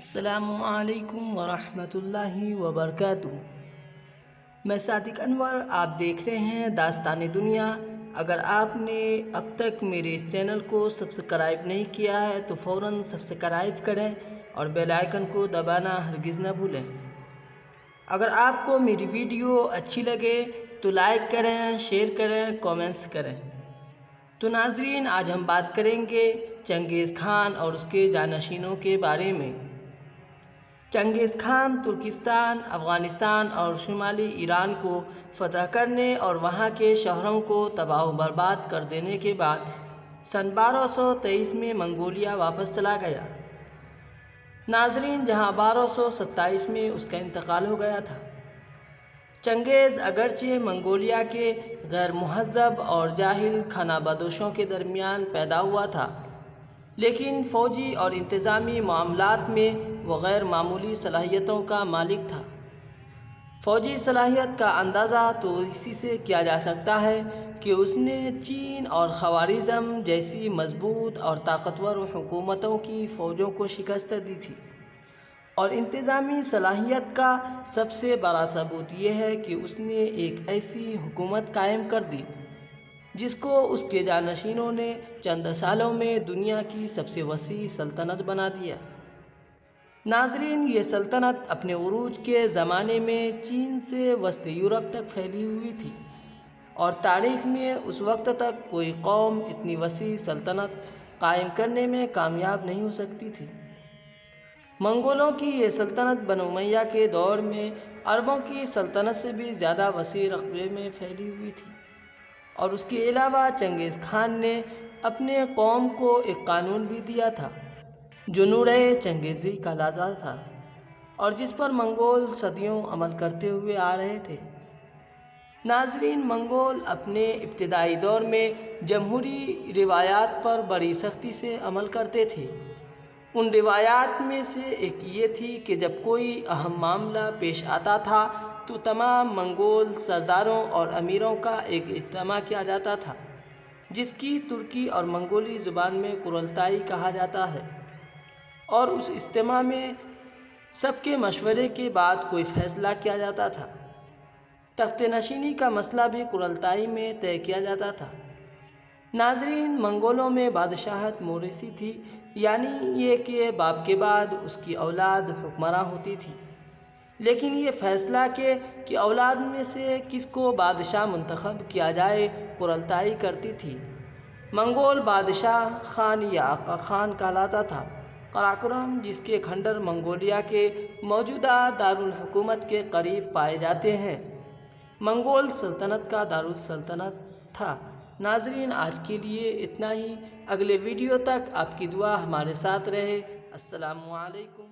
السلام علیکم ورحمۃ اللہ وبرکاتہ۔ میں صادق انور، آپ دیکھ رہے ہیں داستان دنیا۔ اگر آپ نے اب تک میرے اس چینل کو سبسکرائب نہیں کیا ہے تو فوراً سبسکرائب کریں اور بیل آئیکن کو دبانا ہرگز نہ بھولیں۔ اگر آپ کو میری ویڈیو اچھی لگے تو لائک کریں، شیئر کریں، کامنٹس کریں۔ تو ناظرین، آج ہم بات کریں گے چنگیز خان اور اس کے جانشینوں کے بارے میں۔ چنگیز خان ترکستان، افغانستان اور شمالی ایران کو فتح کرنے اور وہاں کے شہروں کو تباہ و برباد کر دینے کے بعد سن 1223 میں منگولیا واپس چلا گیا۔ ناظرین، جہاں 1227 میں اس کا انتقال ہو گیا تھا۔ چنگیز اگرچہ منگولیا کے غیر مہذب اور جاہل خانہ بدوشوں کے درمیان پیدا ہوا تھا، لیکن فوجی اور انتظامی معاملات میں وہ غیر معمولی صلاحیتوں کا مالک تھا۔ فوجی صلاحیت کا اندازہ تو اسی سے کیا جا سکتا ہے کہ اس نے چین اور خوارزم جیسی مضبوط اور طاقتور حکومتوں کی فوجوں کو شکست دی تھی، اور انتظامی صلاحیت کا سب سے بڑا ثبوت یہ ہے کہ اس نے ایک ایسی حکومت قائم کر دی جس کو اس کے جانشینوں نے چند سالوں میں دنیا کی سب سے وسیع سلطنت بنا دیا۔ ناظرین، یہ سلطنت اپنے عروج کے زمانے میں چین سے وسط یورپ تک پھیلی ہوئی تھی، اور تاریخ میں اس وقت تک کوئی قوم اتنی وسیع سلطنت قائم کرنے میں کامیاب نہیں ہو سکتی تھی۔ منگولوں کی یہ سلطنت بنو امیہ کے دور میں عربوں کی سلطنت سے بھی زیادہ وسیع رقبے میں پھیلی ہوئی تھی، اور اس کے علاوہ چنگیز خان نے اپنے قوم کو ایک قانون بھی دیا تھا جو نورِ چنگیزی کہلاتا تھا، اور جس پر منگول صدیوں عمل کرتے ہوئے آ رہے تھے۔ ناظرین، منگول اپنے ابتدائی دور میں جمہوری روایات پر بڑی سختی سے عمل کرتے تھے۔ ان روایات میں سے ایک یہ تھی کہ جب کوئی اہم معاملہ پیش آتا تھا تو تمام منگول سرداروں اور امیروں کا ایک اجتماع کیا جاتا تھا، جس کی ترکی اور منگولی زبان میں قرلتائی کہا جاتا ہے، اور اس اجتماع میں سب کے مشورے کے بعد کوئی فیصلہ کیا جاتا تھا۔ تخت نشینی کا مسئلہ بھی قرلتائی میں طے کیا جاتا تھا۔ ناظرین، منگولوں میں بادشاہت موروثی تھی، یعنی یہ کہ باپ کے بعد اس کی اولاد حکمراں ہوتی تھی، لیکن یہ فیصلہ کہ اولاد میں سے کس کو بادشاہ منتخب کیا جائے قرلتائی کرتی تھی۔ منگول بادشاہ خان یا آقا خان کہلاتا تھا۔ قراقرم، جس کے کھنڈر منگولیا کے موجودہ دارالحکومت کے قریب پائے جاتے ہیں، منگول سلطنت کا دارالسلطنت تھا۔ ناظرین، آج کے لیے اتنا ہی۔ اگلے ویڈیو تک آپ کی دعا ہمارے ساتھ رہے۔ السلام علیکم۔